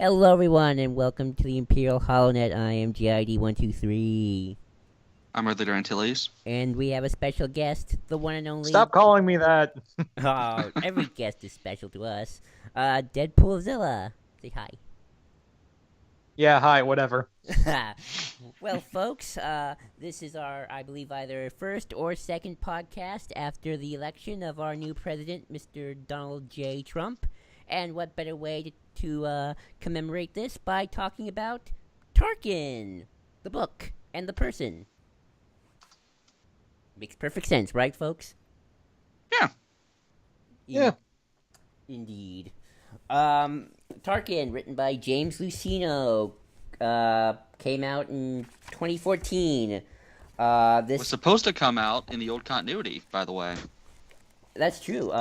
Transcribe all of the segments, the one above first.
Hello, everyone, and welcome to the Imperial HoloNet. I am GID123, I'm Leader Antilles. and we have a special guest, the one and only. Stop calling me that. Oh, every guest is special to us. Deadpoolzilla. Say hi. Yeah, hi, whatever. Well, folks, this is our, I believe, either first or second podcast after the election of our new president, Mr. Donald J. Trump. And what better way to commemorate this by talking about Tarkin, the book, and the person. Makes perfect sense, right, folks? Yeah. Yeah. Indeed. Tarkin, written by James Luceno, came out in 2014. Was supposed to come out in the old continuity, by the way. That's true.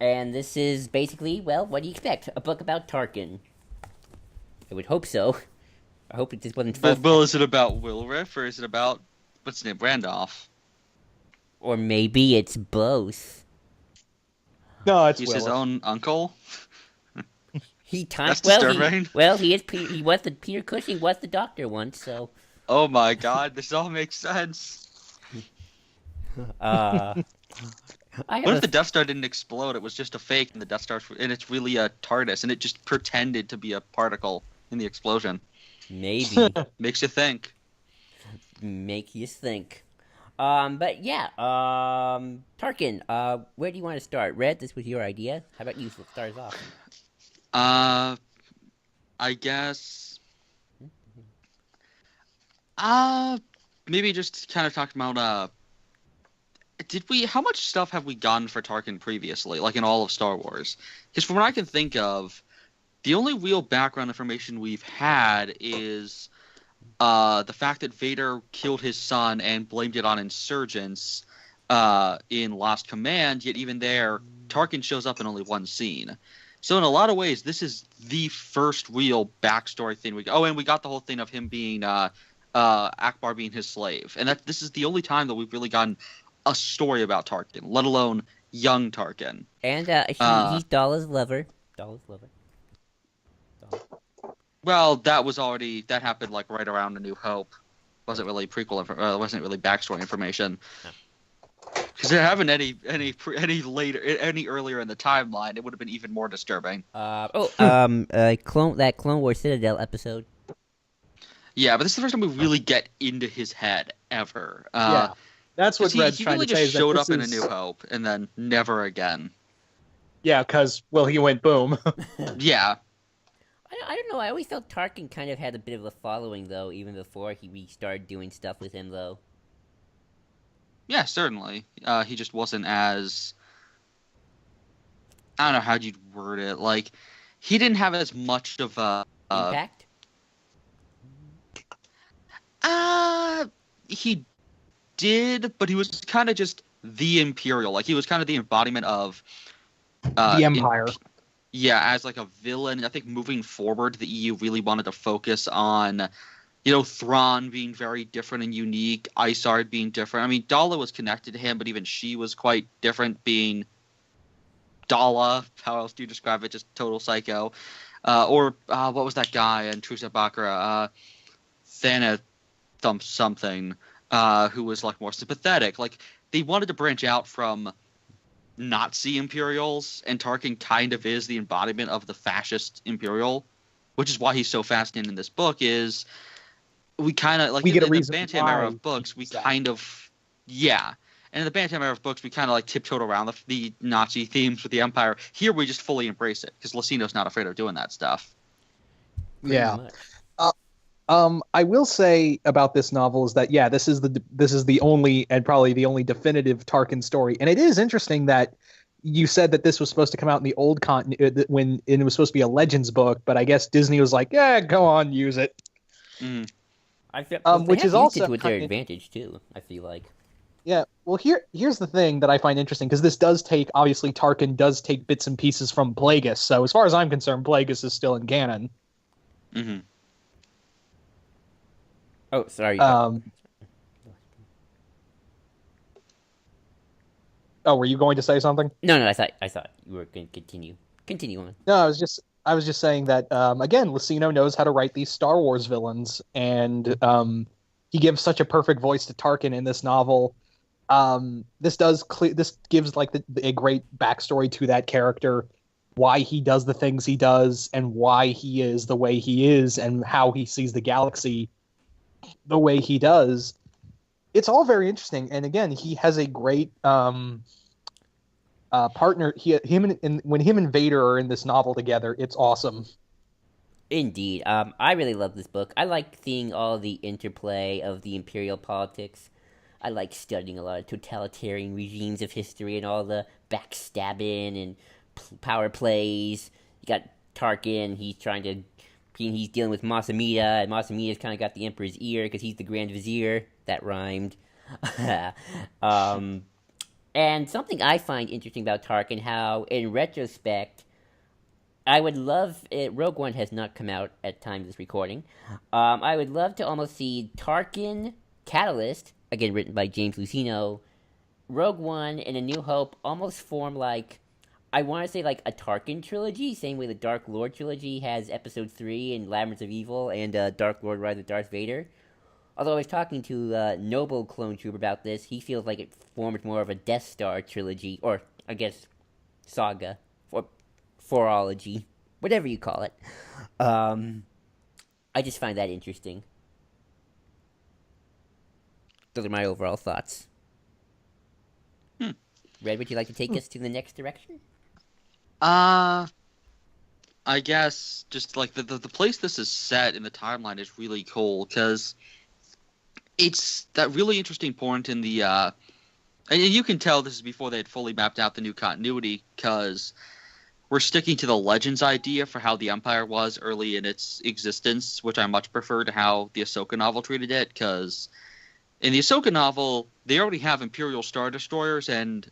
And this is basically, well, what do you expect? A book about Tarkin. I would hope so. I hope it just wasn't full. But well, is it about Wilriff or is it about what's his name, Randolph? Or maybe it's both. No, it's He's Willis. his own uncle. That's Well, disturbing. he was the Peter Cushing was the Doctor once, so. Oh my God, this all makes sense. I What have if the Death Star didn't explode? It was just a fake, and the Death Star, and it's really a TARDIS, and it just pretended to be a particle in the explosion. maybe Makes you think. make you think. But yeah, Tarkin. Where do you want to start? Red, this was your idea. How about you start us off? I guess. Maybe just kind of talk about how much stuff have we gotten for Tarkin previously, like in all of Star Wars? Because from what I can think of, the only real background information we've had is the fact that Vader killed his son and blamed it on insurgents in Last Command, yet even there, Tarkin shows up in only one scene. So in a lot of ways, this is the first real backstory thing we got. Oh, and we got the whole thing of him being Akbar being his slave. And this is the only time that we've really gotten a story about Tarkin, let alone young Tarkin. And he's Dalla's lover. Dalla's lover. Well, that happened like right around A New Hope. Wasn't really wasn't really backstory information. Because it happened any earlier in the timeline, it would have been even more disturbing. That Clone Wars Citadel episode. Yeah, but this is the first time we really get into his head ever. Yeah, that's what Red's he trying really to say. just Is that showed this up in A is- New Hope and then never again. Yeah, because he went boom. Yeah. I don't know. I always felt Tarkin kind of had a bit of a following, though, even before we started doing stuff with him, though. Yeah, certainly. He just wasn't as... I don't know how you'd word it. Like, he didn't have as much of a... Impact? He did, but he was kind of just the Imperial. Like, he was kind of the embodiment of... The Empire. As like a villain. I think moving forward, the EU really wanted to focus on... Thrawn being very different and unique, Isard being different. I mean, Dala was connected to him, but even she was quite different, being Dala. How else do you describe it? Just total psycho. What was that guy in Trusa Bakra? Thanathump something, who was like more sympathetic. Like, they wanted to branch out from Nazi Imperials, and Tarkin kind of is the embodiment of the fascist Imperial, which is why he's so fascinating in this book. Is we kind of like We in get a the reason Bantam why era of books, we he's that. kind of and in the Bantam era of books, we kind of like tiptoed around the Nazi themes with the Empire. Here, we just fully embrace it because Luceno's not afraid of doing that stuff. Yeah. Much. I will say about this novel is that this is the only and probably the only definitive Tarkin story, and it is interesting that you said that this was supposed to come out in the old continuity when it was supposed to be a Legends book, but I guess Disney was like, yeah, go on, use it. Mm. I feel, Which is also to their kind of- advantage, too, I feel like. Yeah, well, here's the thing that I find interesting, because this does take, obviously, Tarkin does take bits and pieces from Plagueis, so as far as I'm concerned, Plagueis is still in canon. Mm-hmm. Oh, sorry. Oh, were you going to say something? No, I thought you were going to continue. Continue on. No, I was just saying that again, Luceno knows how to write these Star Wars villains, and he gives such a perfect voice to Tarkin in this novel. This gives like a great backstory to that character, why he does the things he does, and why he is the way he is, and how he sees the galaxy the way he does. It's all very interesting, and again, he has a great partner. When him and Vader are in this novel together, it's awesome. Indeed. I really love this book. I like seeing all the interplay of the imperial politics. I like studying a lot of totalitarian regimes of history and all the backstabbing and power plays. You got Tarkin. He's dealing with Masamita, and Masamita's kind of got the Emperor's ear because he's the Grand Vizier. That rhymed. And something I find interesting about Tarkin, how in retrospect, I would love it. Rogue One has not come out at time of this recording. I would love to almost see Tarkin, Catalyst, again written by James Luceno, Rogue One, and A New Hope almost form like, I want to say like a Tarkin trilogy, same way the Dark Lord trilogy has Episode 3 and Labyrinth of Evil and Dark Lord Rise of Darth Vader. Although I was talking to Noble Clone Trooper about this, he feels like it formed more of a Death Star trilogy, or I guess saga, or forology, whatever you call it. I just find that interesting. Those are my overall thoughts. Red, would you like to take us to the next direction? I guess just like the place this is set in the timeline is really cool because it's that really interesting point in the and you can tell this is before they had fully mapped out the new continuity because we're sticking to the Legends idea for how the Empire was early in its existence, which I much prefer to how the Ahsoka novel treated it, because in the Ahsoka novel, they already have Imperial Star Destroyers, and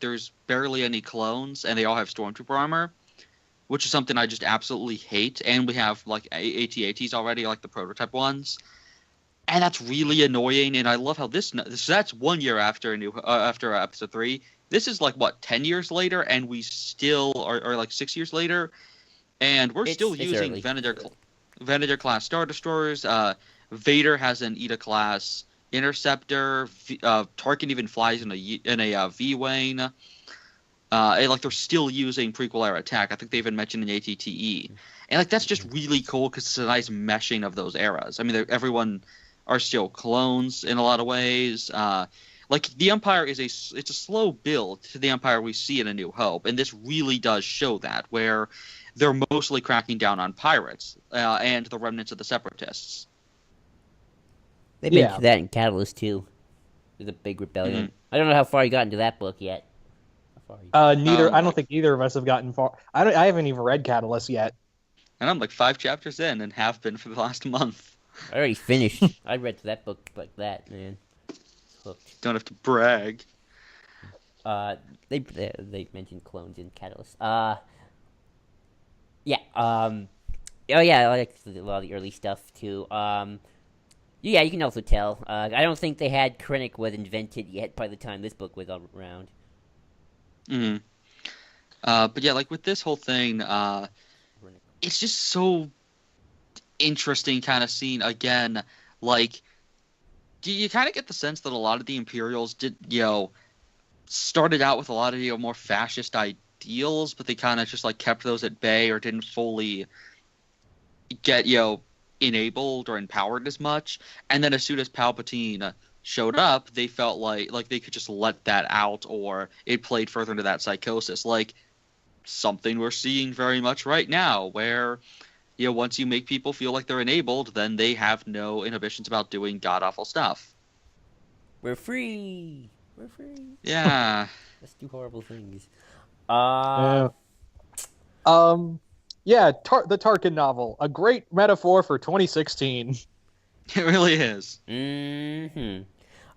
there's barely any clones, and they all have Stormtrooper armor, which is something I just absolutely hate. And we have, like, AT-ATs already, like the prototype ones. And that's really annoying, and I love how that's 1 year after after Episode 3. This is, like, what, 10 years later, and we still are like, 6 years later, and we're still using Venator-class Star Destroyers. Vader has an Eta-class Interceptor. Tarkin even flies in a V-Wing. And, like, they're still using prequel-era tech. I think they even mentioned an ATTE. And, like, that's just really cool because it's a nice meshing of those eras. I mean, everyone are still clones in a lot of ways. Like, the Empire it's a slow build to the Empire we see in A New Hope, and this really does show that, where they're mostly cracking down on pirates and the remnants of the Separatists. They mentioned that in Catalyst, too. There's a big rebellion. Mm-hmm. I don't know how far you got into that book yet. I don't think either of us have gotten far. I haven't even read Catalyst yet. And I'm like 5 chapters in and have been for the last month. I already finished. I read that book like that, man. Hooked. Don't have to brag. They mentioned clones in Catalyst. Yeah. Oh yeah, I like a lot of the early stuff too. Yeah, you can also tell. I don't think they had Krennic was invented yet by the time this book was around. Mm-hmm. But yeah, like with this whole thing, it's just so interesting kind of scene again. Like, you kind of get the sense that a lot of the Imperials started out with a lot of more fascist ideals, but they kind of just like kept those at bay or didn't fully get enabled or empowered as much. And then as soon as Palpatine showed up, they felt like they could just let that out, or it played further into that psychosis, like something we're seeing very much right now, where once you make people feel like they're enabled, then they have no inhibitions about doing god-awful stuff. We're free. Yeah. Let's do horrible things. The Tarkin novel, a great metaphor for 2016. It really is. Mm-hmm.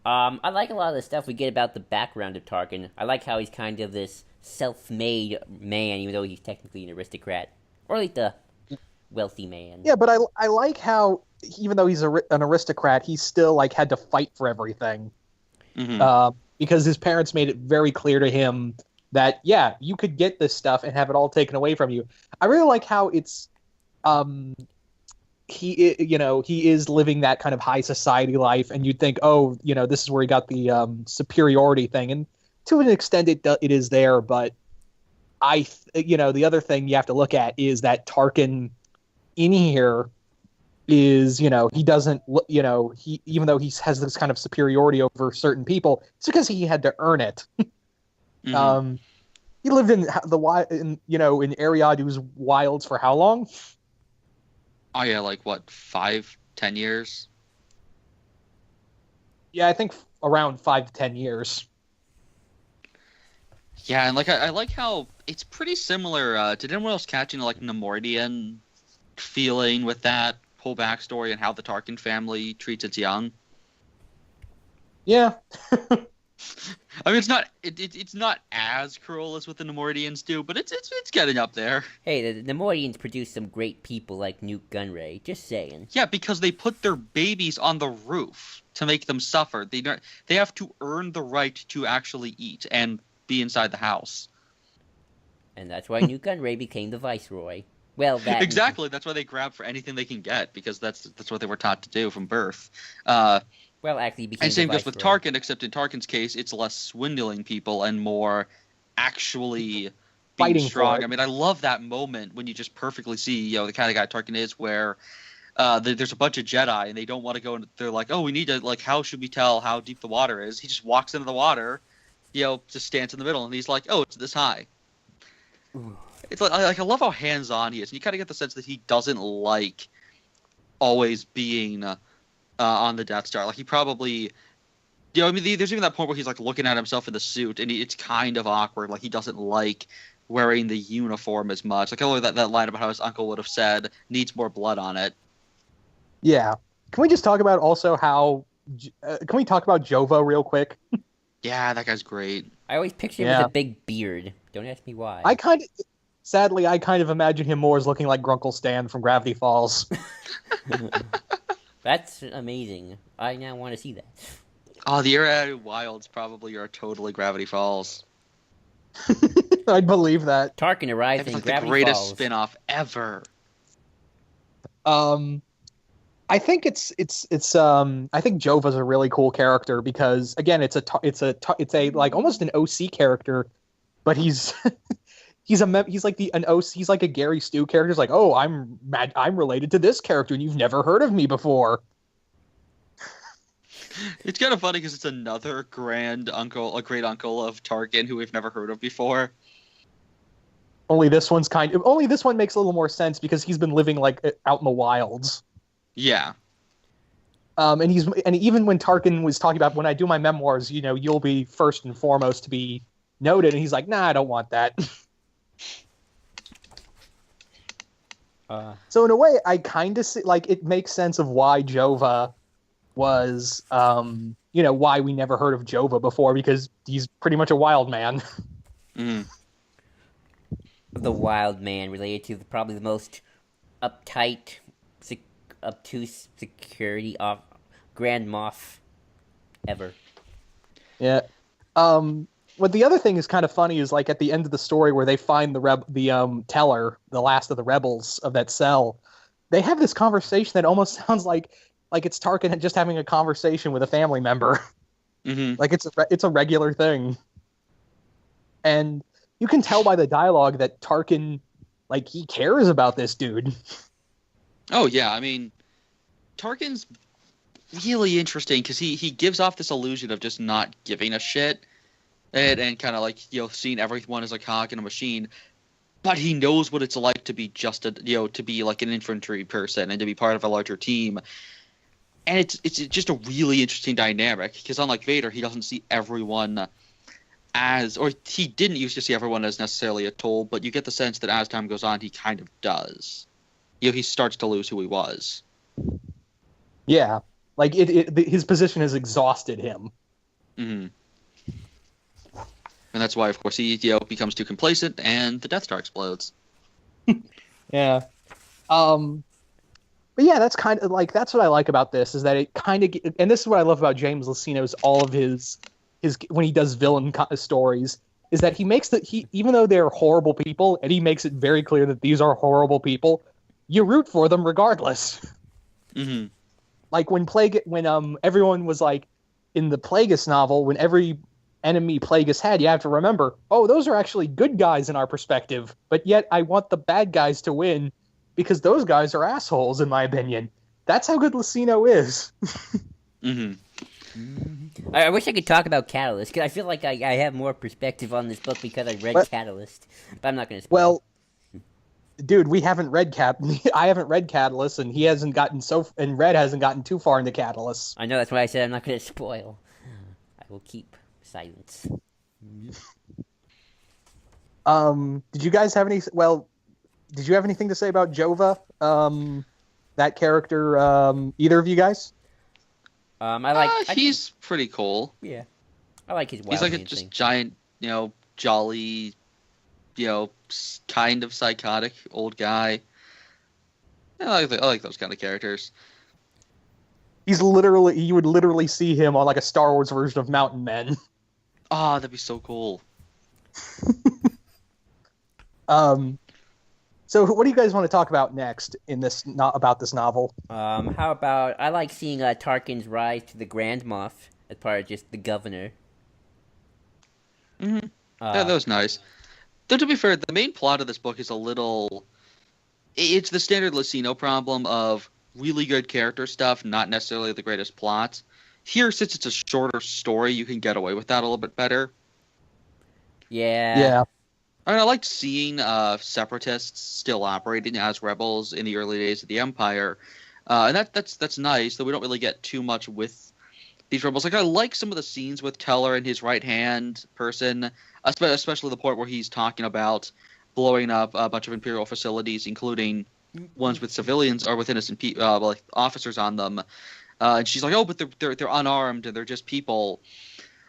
I like a lot of the stuff we get about the background of Tarkin. I like how he's kind of this self-made man, even though he's technically an aristocrat, or like the wealthy man. Yeah, but I like how even though he's an aristocrat, he still like had to fight for everything. Mm-hmm. Because his parents made it very clear to him that, yeah, you could get this stuff and have it all taken away from you. I really like how it's, he is living that kind of high society life, and you'd think, oh, this is where he got the superiority thing, and to an extent it is there, but the other thing you have to look at is that Tarkin in here is, he doesn't, he, even though he has this kind of superiority over certain people, it's because he had to earn it. Mhm. He lived in in Ariadu's wilds for how long? Oh yeah, like what, 5-10 years? Yeah, I think around 5 to 10 years. Yeah, and like I like how it's pretty similar. Did anyone else catch like Nemoidian feeling with that whole backstory and how the Tarkin family treats its young? Yeah. I mean, it's not as cruel as what the Nemoidians do, but it's getting up there. Hey, the Nemoidians produce some great people like Newt Gunray. Just saying. Yeah, because they put their babies on the roof to make them suffer. They have to earn the right to actually eat and be inside the house. And that's why Newt Gunray became the Viceroy. Well, that Exactly. That's why they grab for anything they can get, because that's what they were taught to do from birth. Well, actually, he became And same the goes with Viceroy. Tarkin, except in Tarkin's case, it's less swindling people and more actually being Fighting for strong. it. I mean, I love that moment when you just perfectly see, the kind of guy Tarkin is, where there's a bunch of Jedi and they don't want to go, and they're like, oh, we need to, like, how should we tell how deep the water is? He just walks into the water, just stands in the middle, and he's like, oh, it's this high. Ooh. It's like I love how hands-on he is, and you kind of get the sense that he doesn't like always being on the Death Star. Like, he probably, I mean, there's even that point where he's like looking at himself in the suit, and it's kind of awkward. Like, he doesn't like wearing the uniform as much. Like, I love that line about how his uncle would have said, "Needs more blood on it." Yeah. Can we just talk about also how? Can we talk about Jova real quick? Yeah, that guy's great. I always picture him Yeah. with a big beard. Don't ask me why. Sadly, I kind of imagine him more as looking like Grunkle Stan from Gravity Falls. That's amazing. I now want to see that. Oh, the Ariadu Wilds probably are totally Gravity Falls. I'd believe that. Tarkin arrives It's in like the Gravity greatest Falls. spin-off ever. I think I think Jova's a really cool character because again, it's a like almost an OC character, but he's he's like a Gary Stu character. He's like, oh, I'm related to this character and you've never heard of me before. It's kind of funny because it's another a great uncle of Tarkin who we've never heard of before. Only this one makes a little more sense because he's been living like out in the wilds. Yeah. And even when Tarkin was talking about, when I do my memoirs, you'll be first and foremost to be noted, and he's like, nah, I don't want that. So in a way, I kind of see, like, it makes sense of why Jova was, why we never heard of Jova before, because he's pretty much a wild man. Mm. The wild man related to probably the most uptight, obtuse security Grand Moff ever. Yeah. What the other thing is kind of funny is, like, at the end of the story where they find the teller, the last of the rebels of that cell, they have this conversation that almost sounds like it's Tarkin just having a conversation with a family member. Mm-hmm. Like it's a regular thing. And you can tell by the dialogue that Tarkin, like, he cares about this dude. Oh yeah, I mean, Tarkin's really interesting because he gives off this illusion of just not giving a shit, and kind of like seeing everyone as a cog in a machine, but he knows what it's like to be just to be like an infantry person and to be part of a larger team, and it's just a really interesting dynamic because unlike Vader, he doesn't see everyone or he didn't used to see everyone as necessarily a tool, but you get the sense that as time goes on, he kind of does. He starts to lose who he was. Yeah, like his position has exhausted him. Mm-hmm. And that's why, of course, he becomes too complacent, and the Death Star explodes. Yeah. But yeah, that's kind of like, that's what I like about this, is that it kind of, and this is what I love about James Luceno's all of his when he does villain stories. is that he makes even though they're horrible people, and he makes it very clear that these are horrible people, you root for them regardless. Mm-hmm. Like when everyone was like in the Plagueis novel, when every enemy Plagueis had, you have to remember, oh, those are actually good guys in our perspective, but yet I want the bad guys to win because those guys are assholes, in my opinion. That's how good Luceno is. Mm-hmm. I wish I could talk about Catalyst, because I feel like I have more perspective on this book because I read Catalyst, but I'm not going to spoil. Well, dude, we haven't read I haven't read Catalyst, and he hasn't gotten and Red hasn't gotten too far into Catalyst. I know, that's why I said I'm not going to spoil. I will keep silence. Did you guys have any? Well, did you have anything to say about Jova? That character. Either of you guys? He's pretty cool. Yeah, I like his. He's like a just giant, jolly, kind of psychotic old guy. I like those kind of characters. You would literally see him on like a Star Wars version of Mountain Men. Oh, that'd be so cool. So what do you guys want to talk about next in this about this novel? How about I like seeing Tarkin's rise to the Grand Moff as part of just the governor. Mm-hmm. That was nice. Though to be fair, the main plot of this book is it's the standard Luceno problem of really good character stuff, not necessarily the greatest plot. Here, since it's a shorter story, you can get away with that a little bit better. Yeah. I mean, I liked seeing separatists still operating as rebels in the early days of the Empire, and that's nice. Though we don't really get too much with these rebels. Like I like some of the scenes with Teller and his right hand person, especially the point where he's talking about blowing up a bunch of Imperial facilities, including ones with civilians or with innocent like officers on them. And she's like, "Oh, but they're unarmed and they're just people."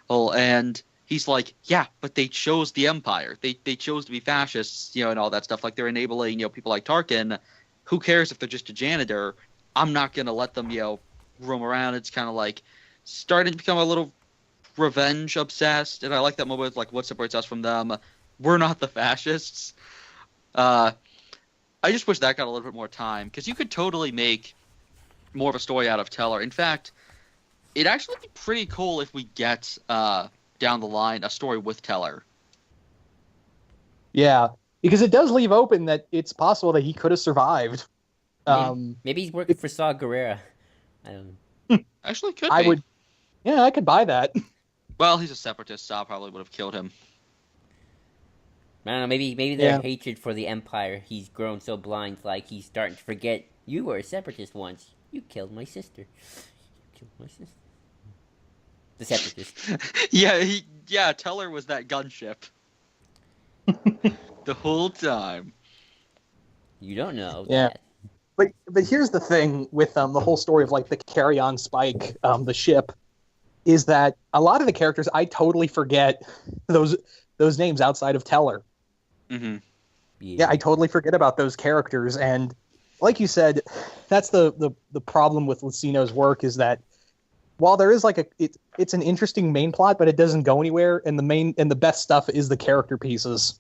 Oh, and he's like, yeah, but they chose the Empire. They chose to be fascists, and all that stuff. Like they're enabling, people like Tarkin. Who cares if they're just a janitor? I'm not gonna let them, roam around. It's kind of like starting to become a little revenge obsessed. And I like that moment, like what separates us from them. We're not the fascists. I just wish that got a little bit more time because you could totally make more of a story out of Teller. In fact, it'd actually be pretty cool if we get down the line a story with Teller. Yeah, because it does leave open that it's possible that he could have survived. Maybe he's working for Saw Gerrera. I don't know. Actually, could be. I could buy that. Well, he's a separatist. Saw probably would have killed him. I don't know. Maybe their hatred for the Empire. He's grown so blind, like he's starting to forget. You were a separatist once. You killed my sister. The separatist. Yeah, Teller was that gunship. The whole time. You don't know. Yeah. That. But here's the thing with the whole story of like the carry-on Spike, the ship, is that a lot of the characters I totally forget those names outside of Teller. Mm-hmm. Yeah, I totally forget about those characters, and like you said, that's the problem with Luceno's work is that while there is like it's an interesting main plot, but it doesn't go anywhere, and the best stuff is the character pieces.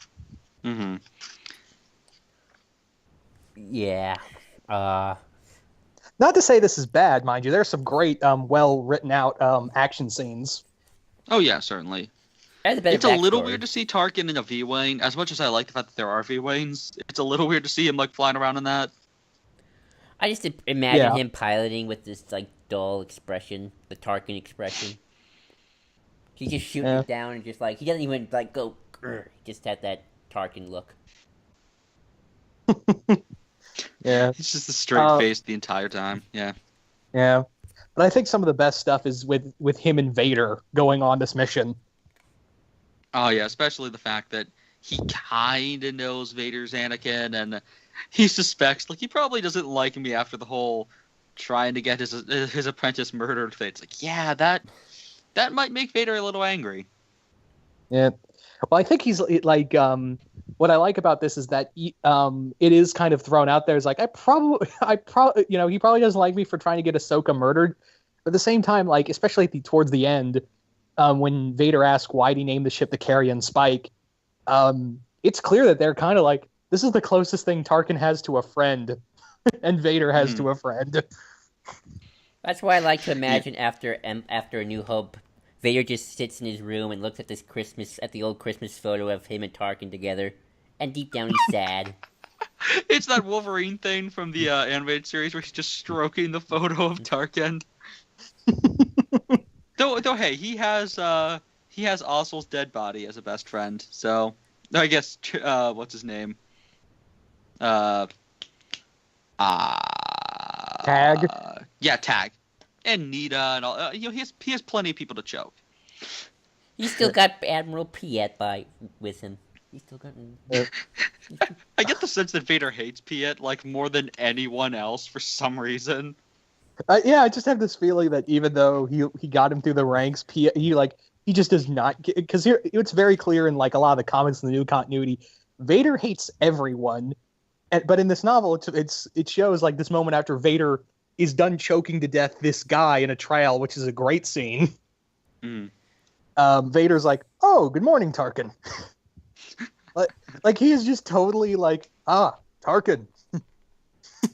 Mm-hmm. Yeah. Not to say this is bad, mind you. There's some great, well written out action scenes. Oh yeah, certainly. It's a little weird to see Tarkin in a V-wing. As much as I like the fact that there are V-wings, it's a little weird to see him like flying around in that. I just imagine him piloting with this like dull expression, the Tarkin expression. He's just shooting it down and just like he doesn't even like go. Grr, he just had that Tarkin look. Yeah, it's just a straight face the entire time. Yeah. Yeah, but I think some of the best stuff is with him and Vader going on this mission. Oh yeah, especially the fact that he kind of knows Vader's Anakin, and he suspects like he probably doesn't like me after the whole trying to get his apprentice murdered thing. It's like, yeah, that might make Vader a little angry. Yeah, well, I think he's like what I like about this is that it is kind of thrown out there. It's like he probably doesn't like me for trying to get Ahsoka murdered. But at the same time, like especially towards the end, when Vader asks why did he name the ship the Carrion Spike, it's clear that they're kind of like, this is the closest thing Tarkin has to a friend, and Vader has to a friend. That's why I like to Yeah. imagine after A New Hope, Vader just sits in his room and looks at the old Christmas photo of him and Tarkin together, and deep down he's sad. It's that Wolverine thing from the animated series where he's just stroking the photo of Tarkin. Though, hey, he has Oswald's dead body as a best friend. So, I guess what's his name? Tag. Yeah, Tag, and Nita, and all. He has plenty of people to choke. He's still got Admiral Piet with him. He's still got. I get the sense that Vader hates Piet like more than anyone else for some reason. Yeah, I just have this feeling that even though he got him through the ranks, he just does not get, because here it's very clear in like a lot of the comics in the new continuity, Vader hates everyone, but in this novel it shows like this moment after Vader is done choking to death this guy in a trial, which is a great scene. Vader's like, "Oh, good morning, Tarkin." like he is just totally like, Tarkin.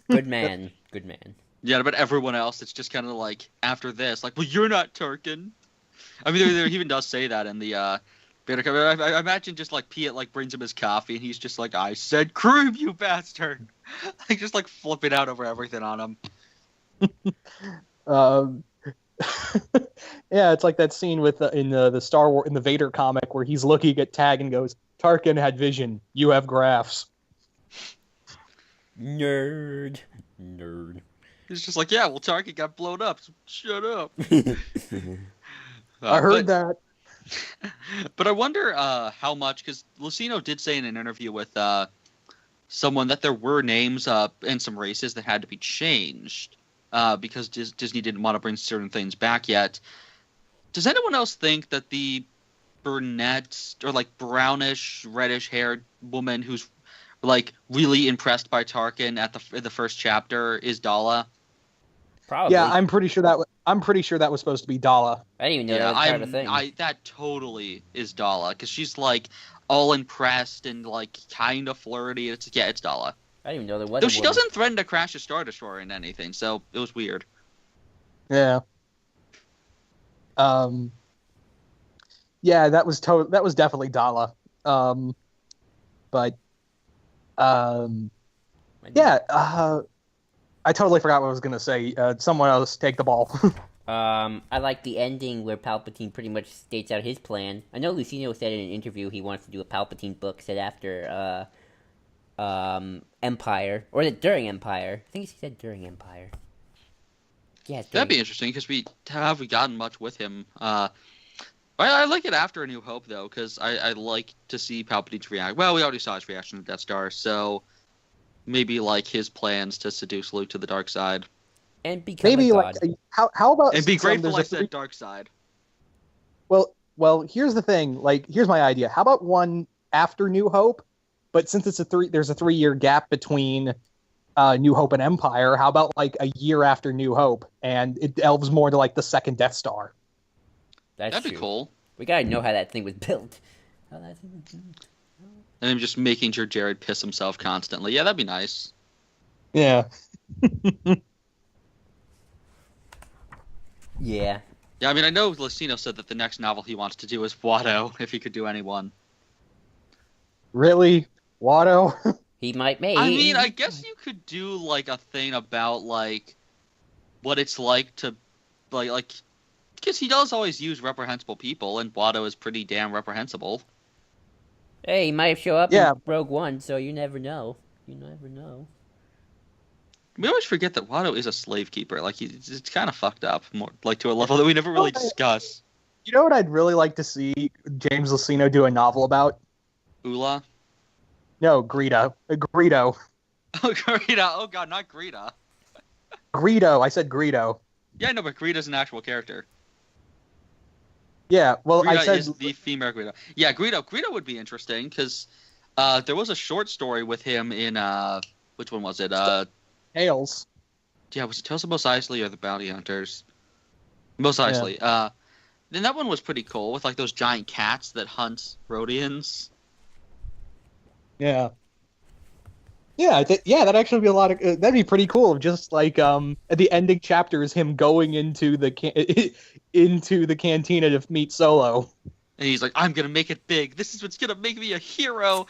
Good man. Good man. Yeah, but everyone else, it's just kind of like after this, like, well, you're not Tarkin. I mean, there he even does say that in the Vader. I imagine just like Piet like brings him his coffee, and he's just like, "I said cream, you bastard!" Like just like flipping out over everything on him. Yeah, it's like that scene with in the Star Wars in the Vader comic where he's looking at Tag and goes, "Tarkin had vision. You have graphs." Nerd. He's just like, "Yeah, well, Tarkin got blown up. So shut up." I heard that. But I wonder how much, because Luceno did say in an interview with someone that there were names and some races that had to be changed because Disney didn't want to bring certain things back yet. Does anyone else think that the brunette or like brownish, reddish haired woman who's like really impressed by Tarkin in the first chapter is Dala? Probably. Yeah, I'm pretty sure that was supposed to be Dala. I didn't even know that was part of the thing. That totally is Dala because she's like all impressed and like kind of flirty. It's Dala. I didn't even know there was. Though she doesn't threaten to crash a Star Destroyer into anything, so it was weird. Yeah. Yeah, that was definitely Dala. Yeah. I totally forgot what I was gonna say. Someone else take the ball. I like the ending where Palpatine pretty much states out his plan. I know Luceno said in an interview he wants to do a Palpatine book set after Empire, or is it during Empire? I think he said during Empire. Yeah, that'd be interesting because we gotten much with him. I like it after A New Hope though, because I like to see Palpatine's reaction. Well, we already saw his reaction to Death Star, so maybe like his plans to seduce Luke to the dark side, and become maybe a god. like how about and be grateful I said dark side. Well, here's the thing. Like, here's my idea. How about one after New Hope, but since there's a 3-year gap between New Hope and Empire, how about like a year after New Hope, and it delves more to like the second Death Star? That'd be cool. We gotta know how that thing was built. And I'm just making sure Jared piss himself constantly. Yeah, that'd be nice. Yeah. Yeah. Yeah, I mean, I know Luceno said that the next novel he wants to do is Watto, if he could do anyone. Really? Watto? He might make. I mean, I guess you could do like a thing about like what it's like to like because he does always use reprehensible people, and Watto is pretty damn reprehensible. Hey, he might show up in Rogue One, so you never know. You never know. We always forget that Watto is a slave keeper. Like it's kind of fucked up, more like to a level that we never really discuss. You know what I'd really like to see James Luceno do a novel about? Ula? No, Greedo. Greedo. Oh, Greedo. Oh god, not Greedo. Greedo. I said Greedo. Yeah, no, but Greedo's an actual character. Yeah, well, Greedo I said is the female Greedo. Yeah, Greedo would be interesting because there was a short story with him in which one was it? Tales. Yeah, was it Tales of Mos Eisley or the Bounty Hunters? Mos Eisley. Yeah. Then that one was pretty cool with like those giant cats that hunt Rhodians. Yeah. Yeah, yeah, that'd actually be a lot of. That'd be pretty cool. Just like at the ending chapters, him going into the into the cantina to meet Solo. And he's like, I'm gonna make it big. This is what's gonna make me a hero.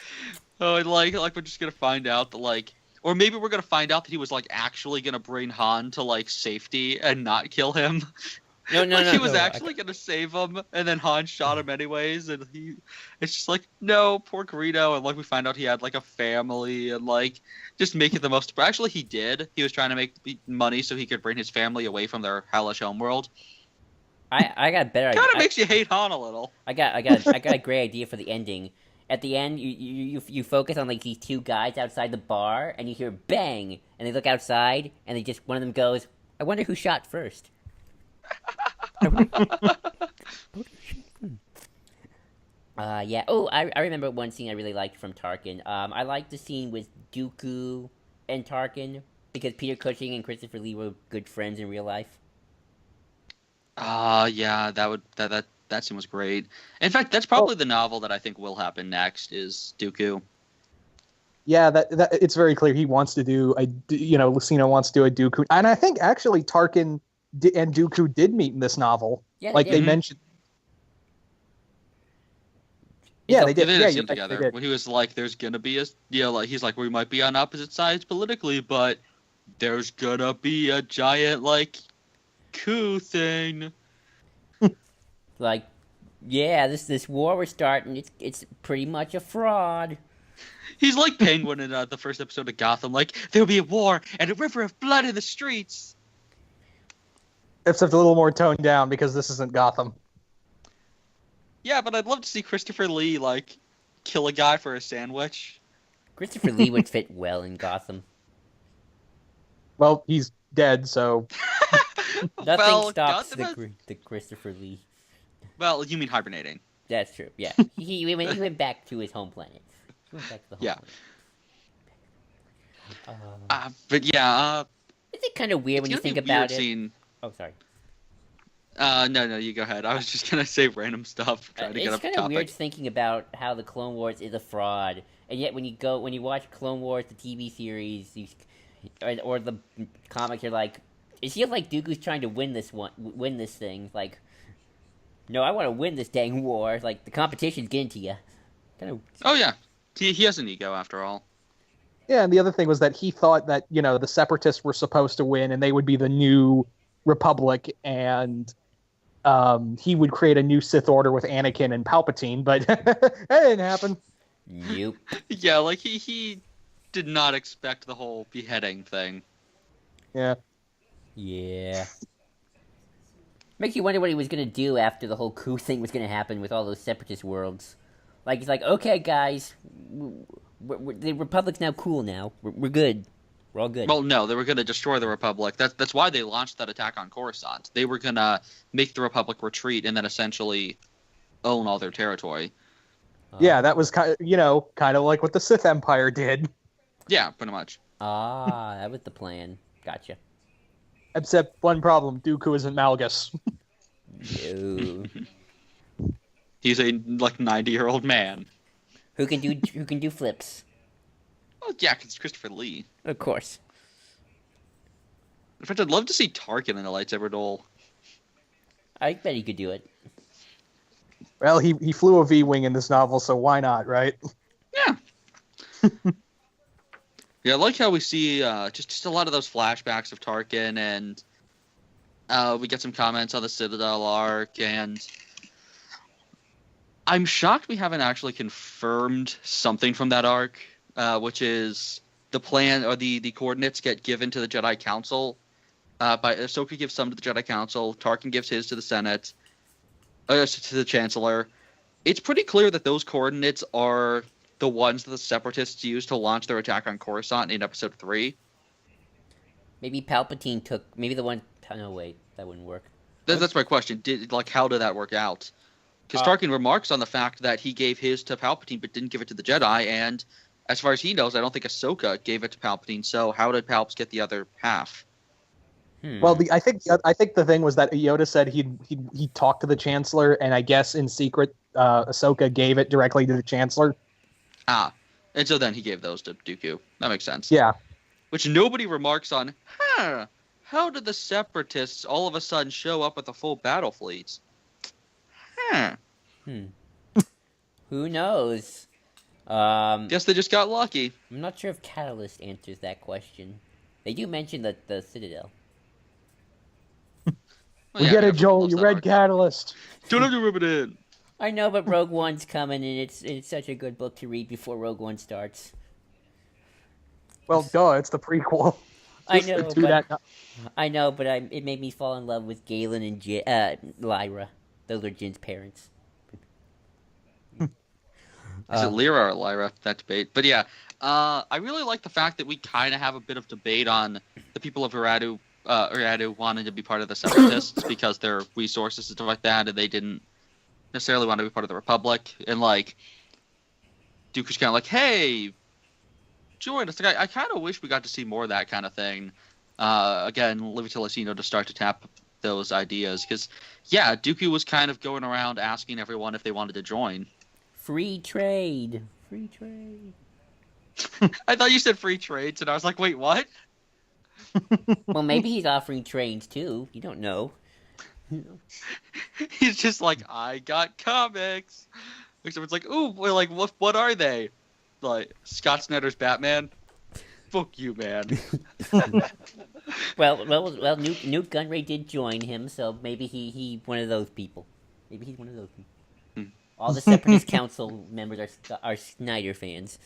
Oh, and like we're just gonna find out that like, or maybe we're gonna find out that he was like actually gonna bring Han to like safety and not kill him. No, no, Like no. he was no, actually gonna save him, and then Han shot him anyways, and it's just like, no, poor Greedo, and like we find out he had like a family, and like just make it the most. But actually, he did. He was trying to make money so he could bring his family away from their hellish homeworld. I got a better idea. Kind of makes you hate Han a little. I got a great idea for the ending. At the end, you focus on like these two guys outside the bar, and you hear bang, and they look outside, and they just one of them goes, "I wonder who shot first." Yeah. Oh, I remember one scene I really liked from Tarkin. I liked the scene with Dooku and Tarkin because Peter Cushing and Christopher Lee were good friends in real life. Yeah, that scene was great. In fact, that's probably the novel that I think will happen next is Dooku. Yeah, that it's very clear he wants to do Luceno wants to do a Dooku, and I think actually Tarkin and Dooku did meet in this novel. Yeah, like they mentioned. Yeah, they did. They did Yeah, a scene together when he was like, "There's gonna be like he's like, we might be on opposite sides politically, but there's gonna be a giant like coup thing." Like, yeah, this war we're starting, it's pretty much a fraud. He's like Penguin in the first episode of Gotham, like, there'll be a war and a river of blood in the streets. Except a little more toned down because this isn't Gotham. Yeah, but I'd love to see Christopher Lee like kill a guy for a sandwich. Christopher Lee would fit well in Gotham. Well, he's dead, so Nothing stops the Christopher Lee. Well, you mean hibernating? That's true. Yeah, he went back to his home planet. He went back to the home planet. But yeah, is it kind of weird when you think about it? Scene. Oh, sorry. No, you go ahead. I was just gonna say random stuff, trying to get up the topic. It's kind of weird thinking about how the Clone Wars is a fraud, and yet when you watch Clone Wars, the TV series, or the comics, you're like, it feels like Dooku's trying to win this thing. Like, no, I want to win this dang war. Like the competition's getting to you. Oh yeah, he has an ego after all. Yeah, and the other thing was that he thought that the Separatists were supposed to win, and they would be the new Republic, and he would create a new Sith Order with Anakin and Palpatine, but that didn't happen. Nope. Yeah, like he did not expect the whole beheading thing. Yeah. Yeah. Makes you wonder what he was gonna do after the whole coup thing was gonna happen with all those Separatist worlds. Like he's like, okay, guys, the Republic's now cool. Now we're good. We're all good. Well, no, they were going to destroy the Republic. That's why they launched that attack on Coruscant. They were going to make the Republic retreat and then essentially own all their territory. Yeah, that was kind of like what the Sith Empire did. Yeah, pretty much. That was the plan. Gotcha. Except one problem: Dooku isn't Malgus. No. He's a 90-year-old man who can do flips. Well, yeah, because it's Christopher Lee. Of course. In fact, I'd love to see Tarkin in a lightsaber duel. I bet he could do it. Well, he flew a V-wing in this novel, so why not, right? Yeah. Yeah, I like how we see just a lot of those flashbacks of Tarkin, and we get some comments on the Citadel arc, and I'm shocked we haven't actually confirmed something from that arc. Which is the plan or the coordinates get given to the Jedi Council. By Ahsoka gives some to the Jedi Council. Tarkin gives his to the Senate, to the Chancellor. It's pretty clear that those coordinates are the ones that the Separatists used to launch their attack on Coruscant in Episode 3. Maybe Palpatine took. Maybe the one. No, wait, that wouldn't work. That's my question. How did that work out? Because Tarkin remarks on the fact that he gave his to Palpatine but didn't give it to the Jedi, and as far as he knows, I don't think Ahsoka gave it to Palpatine. So how did Palps get the other half? Well, I think the thing was that Yoda said he talked to the Chancellor, and I guess in secret, Ahsoka gave it directly to the Chancellor. And And so then he gave those to Dooku. That makes sense. Yeah. Which nobody remarks on. How did the Separatists all of a sudden show up with a full battle fleet? Who knows? Guess they just got lucky. I'm not sure if Catalyst answers that question. They do mention the Citadel. Well, We yeah, get it, everyone Joel. loves You that read arc. Catalyst. Don't have to rub it in. I know, but Rogue One's coming, and it's such a good book to read before Rogue One starts. Well, duh, it's the prequel. I know, Do but that. it made me fall in love with Galen and Lyra. Those are Jin's parents. Is it Lyra or Lyra? That debate. But yeah, I really like the fact that we kind of have a bit of debate on the people of Uradu wanting to be part of the Separatists because their resources and stuff like that, and they didn't necessarily want to be part of the Republic. And like, Dooku's kind of like, hey, join us. Like, I kind of wish we got to see more of that kind of thing. Again, leave it to Luceno to start to tap those ideas because, yeah, Dooku was kind of going around asking everyone if they wanted to join. Free trade. Free trade. I thought you said free trades, and I was like, wait, what? Well, maybe he's offering trades too. You don't know. He's just like, I got comics. Like someone's like, ooh, well, like what are they? Like Scott Snyder's Batman. Fuck you, man. Well, Newt Gunray did join him, so maybe he one of those people. Maybe he's one of those people. All the Separatist Council members are Snyder fans.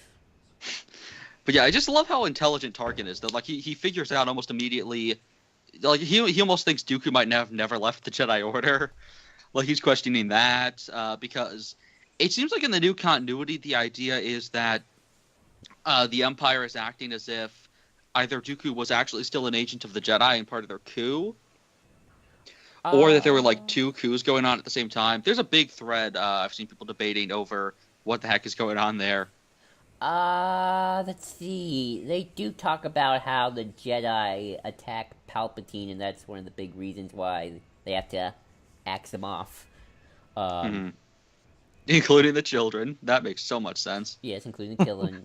But yeah, I just love how intelligent Tarkin is. That like he figures out almost immediately. Like he almost thinks Dooku might have never left the Jedi Order. Like he's questioning that because it seems like in the new continuity, the idea is that the Empire is acting as if either Dooku was actually still an agent of the Jedi and part of their coup, or that there were like two coups going on at the same time. There's a big thread I've seen people debating over what the heck is going on there. Let's see. They do talk about how the Jedi attack Palpatine, and that's one of the big reasons why they have to axe him off. Including the children. That makes so much sense. Yes, including killing.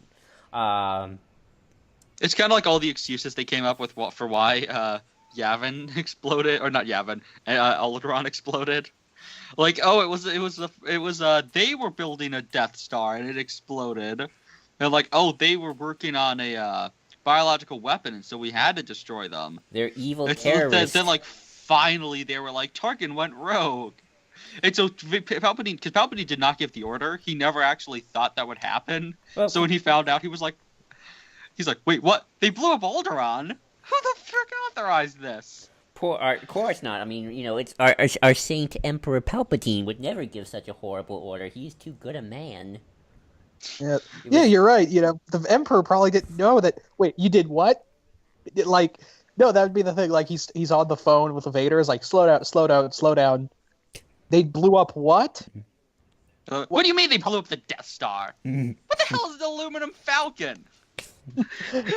It's kind of like all the excuses they came up with for why Yavin exploded, or not Yavin, Alderaan exploded. Like, oh, it was they were building a Death Star and it exploded. And like, oh, they were working on a biological weapon, and so we had to destroy them. They're evil terrorists. Then, like, finally, they were like, Tarkin went rogue. And so Palpatine, because Palpatine did not give the order, he never actually thought that would happen. Well, so when he found out, he's like, wait, what? They blew up Alderaan? Who the frick authorized this? Of course not. I mean, it's our Saint Emperor Palpatine would never give such a horrible order. He's too good a man. Yeah, you're right. The Emperor probably didn't know that. Wait, you did what? Like, no, that would be the thing. Like, he's on the phone with the Vader. Is like, slow down. They blew up what? What do you mean they blew up the Death Star? What the hell is the aluminum Falcon?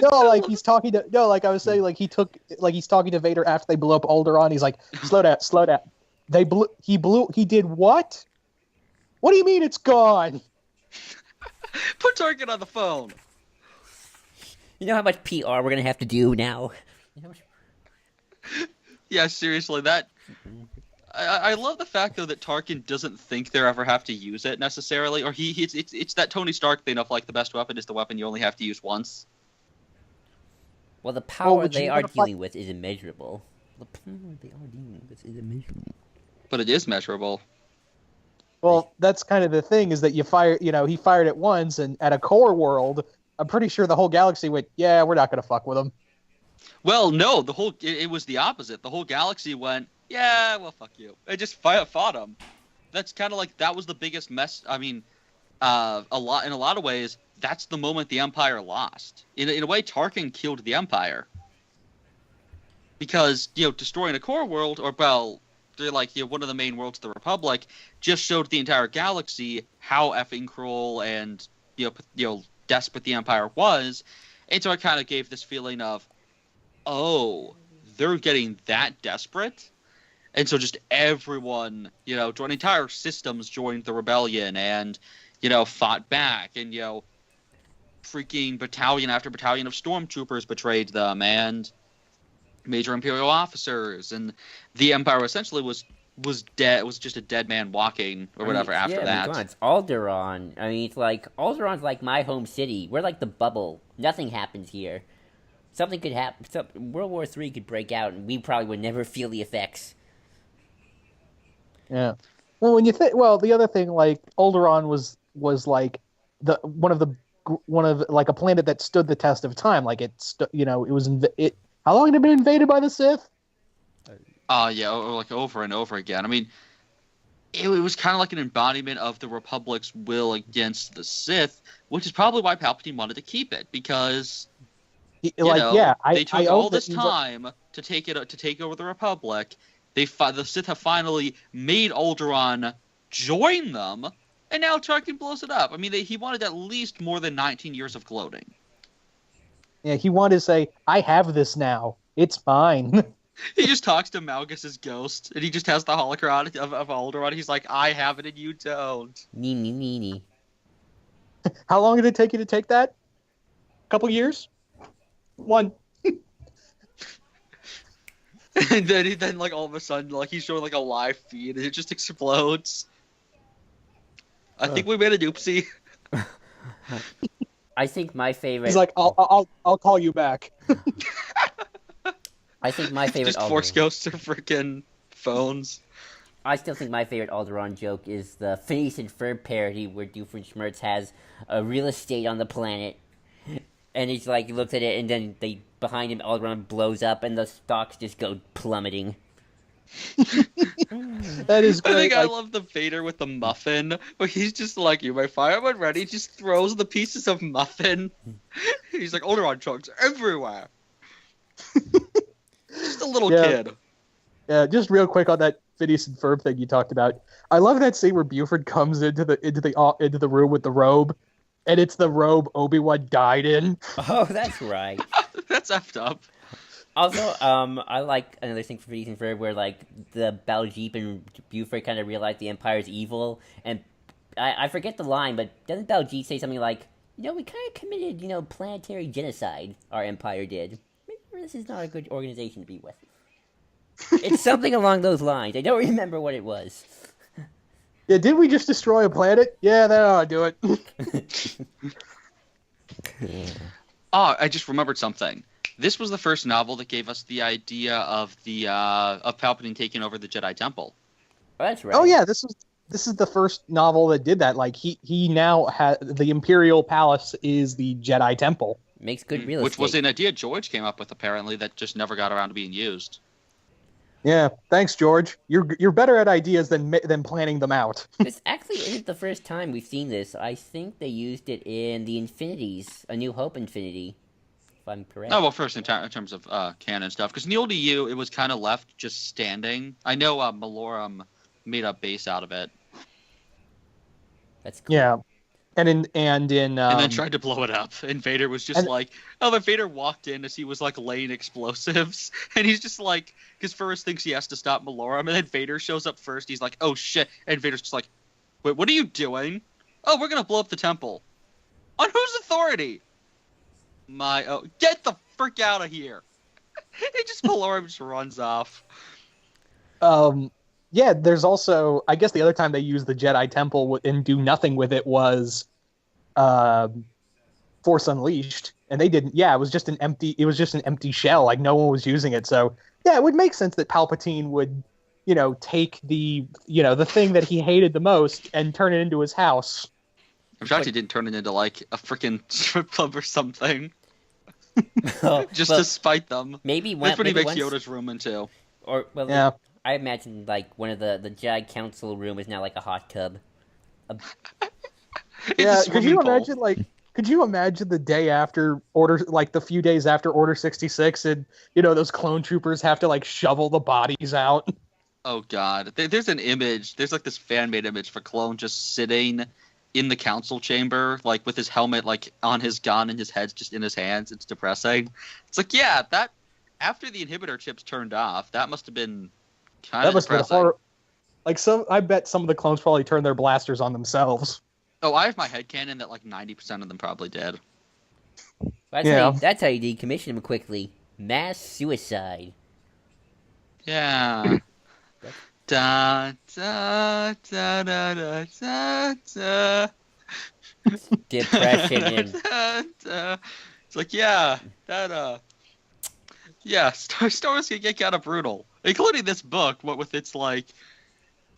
No, like he's talking to. No, like I was saying, like he's talking to Vader after they blew up Alderaan. He's like, slow down. He did what? What do you mean it's gone? Put Tarkin on the phone. You know how much PR we're gonna have to do now. Yeah, seriously, that. I love the fact though that Tarkin doesn't think they ever have to use it necessarily, or it's that Tony Stark thing of like the best weapon is the weapon you only have to use once. Well, the power they are dealing with is immeasurable. But it is measurable. Well, that's kind of the thing is that he fired it once, and at a core world, I'm pretty sure the whole galaxy went, yeah, we're not gonna fuck with him. Well, no, it was the opposite. The whole galaxy went, yeah, well, fuck you. It just fought him. That's kind of like that was the biggest mess. I mean, in a lot of ways, that's the moment the Empire lost. In a way, Tarkin killed the Empire because destroying a core world, or well, they're like one of the main worlds of the Republic, just showed the entire galaxy how effing cruel and desperate the Empire was, and so it kind of gave this feeling of, oh, they're getting that desperate. And so just everyone, entire systems joined the rebellion and, fought back. And, freaking battalion after battalion of stormtroopers betrayed them, and major Imperial officers, and the Empire essentially was dead. Was just a dead man walking or whatever after that. Come on, it's Alderaan. I mean, it's like Alderaan's like my home city. We're like the bubble. Nothing happens here. Something could happen. World War III could break out, and we probably would never feel the effects. Yeah. Well, when you think, the other thing, like Alderaan was like one of like a planet that stood the test of time. Like it was how long had it been invaded by the Sith? Yeah, like over and over again. I mean, it was kind of like an embodiment of the Republic's will against the Sith, which is probably why Palpatine wanted to keep it, because they took all this time to take over the Republic. The Sith have finally made Alderaan join them, and now Tarkin blows it up. I mean, he wanted at least more than 19 years of gloating. Yeah, he wanted to say, "I have this now. It's mine." He just talks to Malgus's ghost, and he just has the holocron of Alderaan. He's like, "I have it, and you don't." Nee. How long did it take you to take that? A couple years? One. And then like all of a sudden, like he's showing like a live feed, and it just explodes. I think we made a oopsie. I think my favorite. He's like, I'll call you back. I think my favorite. Just Force Ghosts are freaking phones. I still think my favorite Alderaan joke is the Phineas and Ferb parody where Doofenshmirtz has a real estate on the planet, and he's like, he looks at it, and then behind him, Alderaan blows up, and the stocks just go plummeting. That is great. I think I love the Vader with the muffin, where he's just like, "You may fire when ready." He just throws the pieces of muffin. He's like, Alderaan chunks everywhere. Just a little kid. Yeah, just real quick on that Phineas and Ferb thing you talked about. I love that scene where Buford comes into the room with the robe, and it's the robe Obi-Wan died in. Oh, that's right. That's effed up. Also, I like another thing from Phineas and Ferb where like the Baljeep and Buford kind of realize the Empire's evil, and I forget the line, but doesn't Baljeep say something like, we kind of committed, planetary genocide, our Empire did. Maybe this is not a good organization to be with. It's something along those lines. I don't remember what it was. Yeah, did we just destroy a planet? Yeah, that ought to do it. Oh, I just remembered something. This was the first novel that gave us the idea of of Palpatine taking over the Jedi Temple. Oh, that's right. Oh yeah, this is the first novel that did that. Like he now has the Imperial Palace is the Jedi Temple. Makes good real estate. Which was an idea George came up with apparently that just never got around to being used. Yeah, thanks, George. You're better at ideas than planning them out. This actually isn't the first time we've seen this. I think they used it in the Infinities, A New Hope Infinity, if I'm correct. Oh, well, first in terms of canon stuff, because in the old EU it was kind of left just standing. I know Malorum made a base out of it. That's cool. Yeah, and then tried to blow it up. And Vader was just but Vader walked in as he was like laying explosives, and he's just like, because first thinks he has to stop Malorum, and then Vader shows up first. He's like, "Oh shit!" And Vader's just like, "Wait, what are you doing?" "Oh, we're gonna blow up the temple." "On whose authority?" Get the frick out of here! Malorum just runs off. Yeah, there's also, I guess the other time they used the Jedi Temple and do nothing with it was Force Unleashed, and they didn't. Yeah, it was just an empty shell. Like no one was using it. So yeah, it would make sense that Palpatine would, take the thing that he hated the most and turn it into his house. I'm shocked he didn't turn it into like a freaking strip club or something. Just to spite them. Maybe that's what he makes Yoda's room into. Or yeah. I imagine like one of the Jedi Council room is now like a hot tub. Yeah, could you imagine the day after the few days after Order 66, and those clone troopers have to like shovel the bodies out? Oh god, there's an image. There's like this fan-made image for Clone just sitting in the council chamber, like with his helmet like on his gun and his head's just in his hands. It's depressing. It's like, yeah, that after the inhibitor chips turned off, that must have been kind of depressing. I bet some of the clones probably turned their blasters on themselves. Oh, I have my headcanon that like 90% of them probably did. Yeah. That's how you decommission him quickly. Mass suicide. Yeah. Da da da da da da da. Depression and It's like, yeah, that yeah, Star Wars can get kind of brutal, including this book. What with its like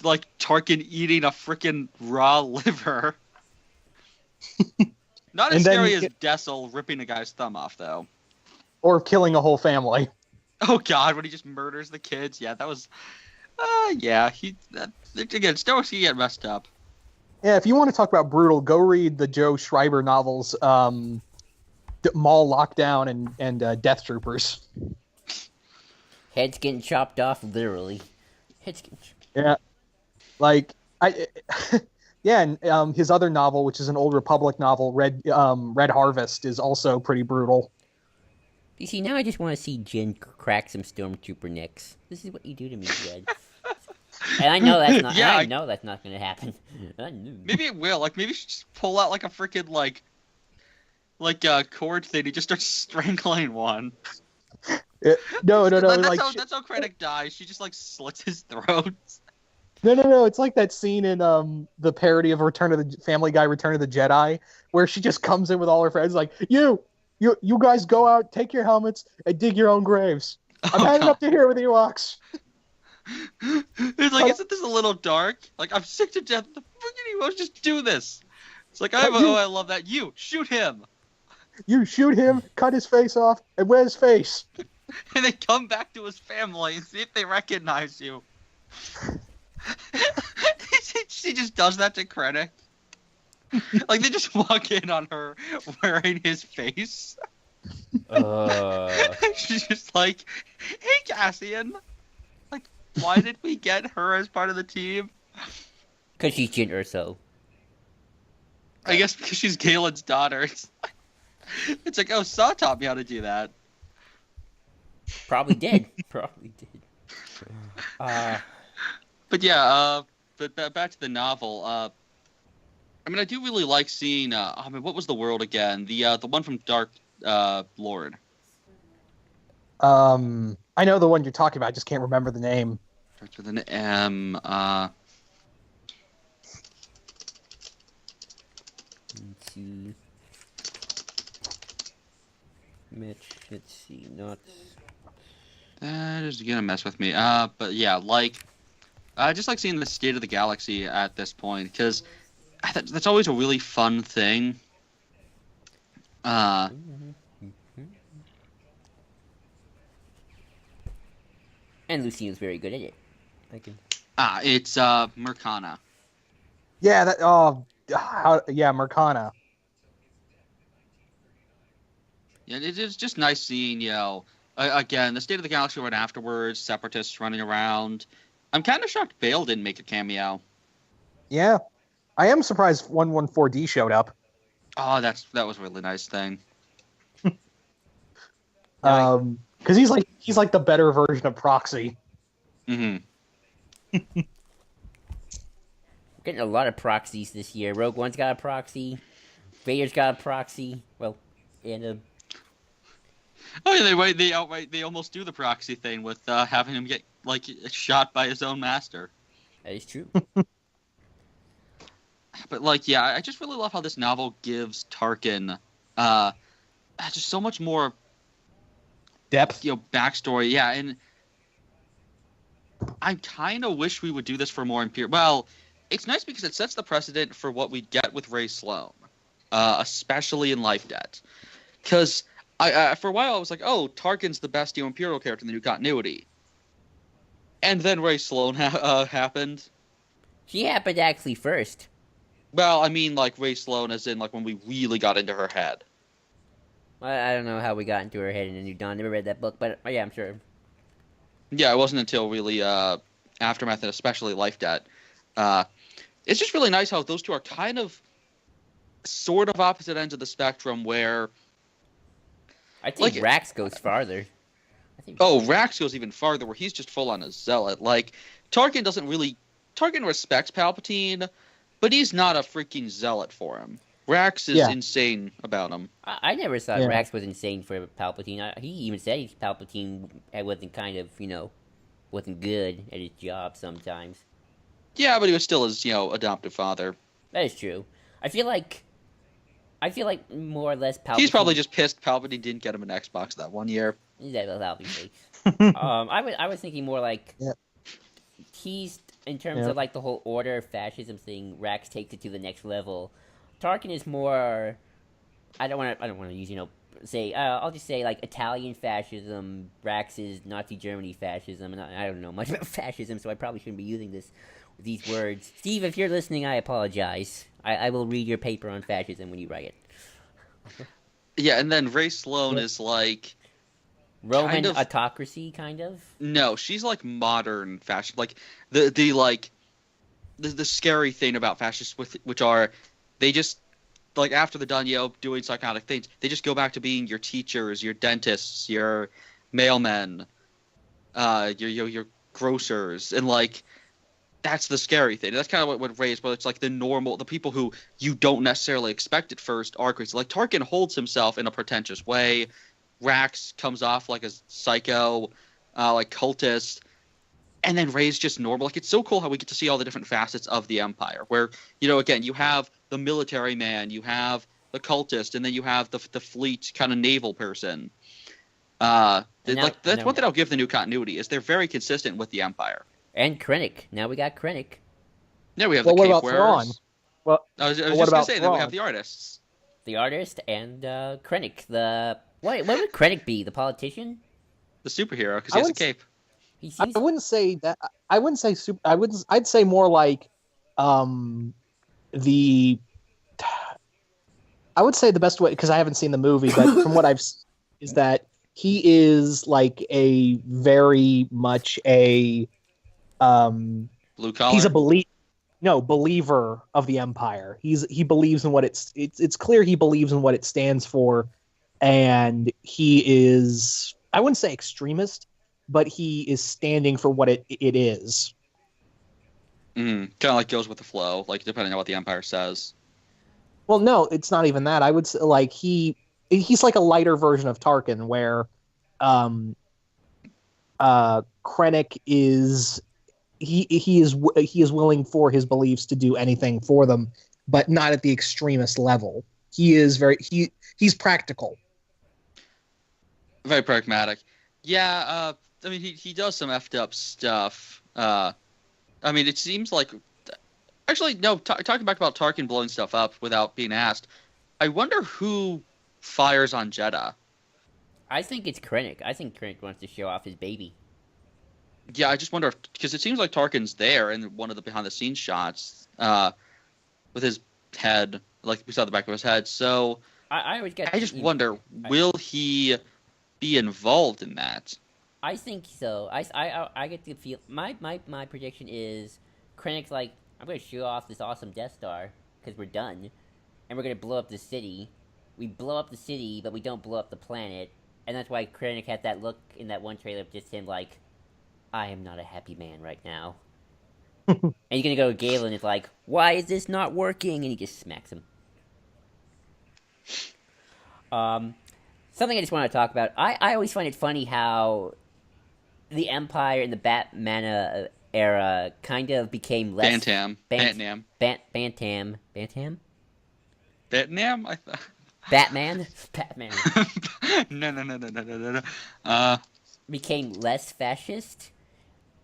Tarkin eating a freaking raw liver. Not as And then scary as Dessel ripping a guy's thumb off, though. or killing a whole family. Oh God, when he just murders the kids. Yeah, that was. Yeah, again, Star Wars can get messed up. Yeah, if you want to talk about brutal, go read the Joe Schreiber novels, Mall Lockdown and Death Troopers. heads getting chopped off, literally. Heads getting Yeah, like yeah, and his other novel, which is an Old Republic novel, Red Harvest, is also pretty brutal. You see, now I just want to see Jin crack some stormtrooper necks. This is what you do to me, Jed. And I know that's not. Yeah, I know that's not going to happen. Maybe it will. Like, maybe she just pull out like a freaking cord thing. He just starts strangling one. No. That's how Krennic dies. She just like slits his throat. No. It's like that scene in the parody of Family Guy: Return of the Jedi, where she just comes in with all her friends, like you guys go out, take your helmets, and dig your own graves. I'm heading up to here with Ewoks. It's like, isn't this a little dark? Like, I'm sick to death. The freaking Ewoks just do this. It's like, I love that. You shoot him. You shoot him, cut his face off, and wear his face. And then come back to his family and see if they recognize you. She just does that to Krennic. Like, they just walk in on her wearing his face. She's just like, hey, Cassian. Like, why did we get her as part of the team? Because she's Jin Erso. I guess because she's Galen's daughter. It's like, oh, Saw taught me how to do that. Probably did. Probably did. But yeah, but back to the novel. I mean, I do really like seeing. What was the world again? The one from Dark Lord. I know the one you're talking about. I just can't remember the name. Starts with an M. Let's see. Mitch, let's see. Not. That is gonna mess with me. But yeah, like, I just like seeing the state of the galaxy at this point, because that's always a really fun thing. And Luceno's very good at it. It's Mercana. Yeah, Mercana. Yeah, it's just nice seeing, again, the state of the galaxy right afterwards, separatists running around. I'm kind of shocked Bale didn't make a cameo. Yeah, I am surprised 114D showed up. Oh, that was a really nice thing. Because he's like the better version of Proxy. Mm-hmm. Getting a lot of proxies this year. Rogue One's got a proxy. Vader's got a proxy. Well, and Oh yeah, they almost do the proxy thing with having him get like shot by his own master. that is true. But like, yeah, I just really love how this novel gives Tarkin just so much more Depth. Backstory. Yeah, and I kind of wish we would do this for more Imperial. Well, it's nice because it sets the precedent for what we get with Rey Sloane, especially in Life Debt. Because I for a while I was like, oh, Tarkin's the best Imperial character in the new continuity. And then Rey Sloane happened. She happened actually first. Well, I mean, like, Rey Sloane as in, like, when we really got into her head. I don't know how we got into her head in the New Dawn. Never read that book, but yeah, I'm sure. Yeah, it wasn't until really Aftermath and especially Life Debt. It's just really nice how those two are kind of sort of opposite ends of the spectrum where... I think Rax goes farther. Rax goes even farther where he's just full on a zealot. Like, Tarkin respects Palpatine, but he's not a freaking zealot for him. Rax is Yeah. insane about him. I never thought Yeah. Rax was insane for Palpatine. He even said Palpatine wasn't wasn't good at his job sometimes. Yeah, but he was still his, adoptive father. That is true. I feel like more or less Palpatine. He's probably just pissed Palpatine didn't get him an Xbox that one year. Yeah, obviously. I was thinking more like Yeah. he's in terms Yeah. of like the whole order fascism thing. Rax takes it to the next level. Tarkin is more. I don't want to use say. I'll just say like Italian fascism. Rax is Nazi Germany fascism, and I don't know much about fascism, so I probably shouldn't be using these words. Steve, if you're listening, I apologize. I will read your paper on fascism when you write it. Yeah, and then Ray Sloan is like Roman kind of, autocracy, kind of. No, she's like modern fascist. Like the scary thing about fascists, which are they just like after they're done, doing psychotic things, they just go back to being your teachers, your dentists, your mailmen, your grocers, and like that's the scary thing. That's kind of what Ray is, but it's like the people who you don't necessarily expect at first are crazy. Like Tarkin holds himself in a pretentious way. Rax comes off like a psycho, like cultist, and then Ray's just normal. Like it's so cool how we get to see all the different facets of the Empire. Where again you have the military man, you have the cultist, and then you have the fleet kind of naval person. That's one thing I'll give the new continuity is they're very consistent with the Empire. And Krennic. Now we got Krennic. Yeah, we have Well, the what cape about wearers. Thrawn? Well, I was what just about gonna say that we Thrawn? have the artists. The artist and Krennic. What would Krennic be? The politician? The superhero, because he has a cape. I wouldn't say that. I wouldn't say super. I'd say more like, the. I would say the best way, because I haven't seen the movie, but from what I've seen, is that he is like a very much a. Blue collar. He's a believer of the Empire. He believes in what it's clear he believes in what it stands for, and he is, I wouldn't say extremist, but he is standing for what it is. Kind of like goes with the flow, like depending on what the Empire says. Well, no, it's not even that. I would say like he's like a lighter version of Tarkin, where Krennic is he is willing for his beliefs to do anything for them, but not at the extremist level. He's practical. Very pragmatic. Yeah, I mean, he does some effed up stuff. I mean, it seems like... Actually, no, talking back about Tarkin blowing stuff up without being asked, I wonder who fires on Jeddah. I think it's Krennic. I think Krennic wants to show off his baby. Yeah, I just wonder if... Because it seems like Tarkin's there in one of the behind-the-scenes shots with his head, like we saw the back of his head, so... I just wonder, will he be involved in that? I think so. I get the feel. My prediction is Krennic's like, I'm gonna show off this awesome Death Star because we're done, and we're gonna blow up the city. We blow up the city, but we don't blow up the planet, and that's why Krennic had that look in that one trailer of just him like, I am not a happy man right now. And you're gonna go to Galen. It's like, why is this not working? And he just smacks him. Something I just want to talk about. I always find it funny how the Empire in the Batman era kind of became less... Bantam. Bantam? Batman, I thought. Batman? No. Became less fascist.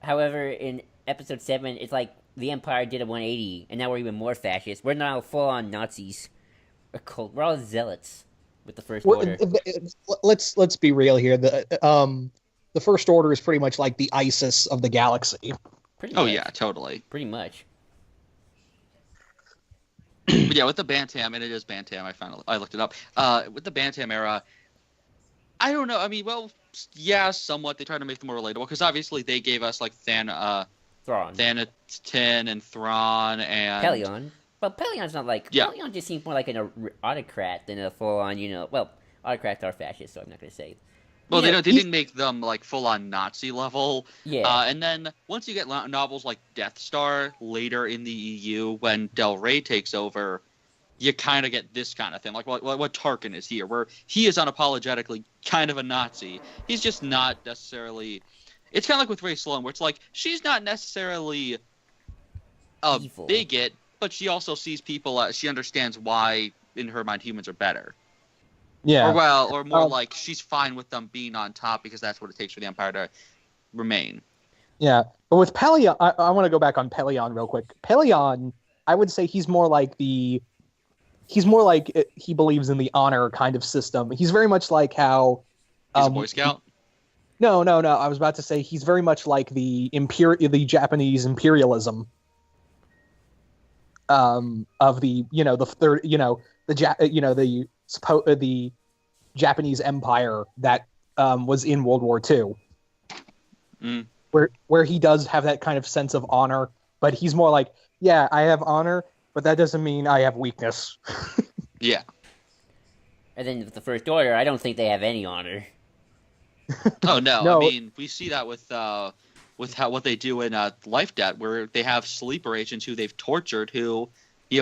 However, in Episode 7, it's like the Empire did a 180, and now we're even more fascist. We're now full-on Nazis. We're all zealots with the First Order. Let's be real here. The First Order is pretty much like the ISIS of the galaxy. Oh yeah, totally. Pretty much. But yeah, with the Bantam, and it is Bantam. I looked it up. With the Bantam era, I don't know. I mean, well, yeah, somewhat. They tried to make them more relatable because obviously they gave us like Thrawn, Thanatin, and Thrawn, and Pelion. But Pelion's not like... Yeah. Pelion just seems more like an autocrat than a full-on, Well, autocrats are fascist, so I'm not going to say... Well, they didn't make them, like, full-on Nazi level. Yeah. And then, once you get novels like Death Star later in the EU, when Del Rey takes over, you kind of get this kind of thing, like what Tarkin is here, where he is unapologetically kind of a Nazi. He's just not necessarily. It's kind of like with Ray Sloan, where it's like she's not necessarily a Evil. bigot, but she also sees people. She understands why, in her mind, humans are better. Yeah. Or more like she's fine with them being on top because that's what it takes for the Empire to remain. Yeah, but with Pelion, I want to go back on Pelion real quick. Pelion, I would say he's more like he believes in the honor kind of system. He's very much like how He's a Boy Scout. No. I was about to say he's very much like the Japanese imperialism of the the Japanese Empire that was in World War II. Mm. Where he does have that kind of sense of honor, but he's more like, yeah, I have honor, but that doesn't mean I have weakness. Yeah. And then with the First Order, I don't think they have any honor. Oh no. No. I mean, we see that with what they do in Life Debt, where they have sleeper agents who they've tortured, who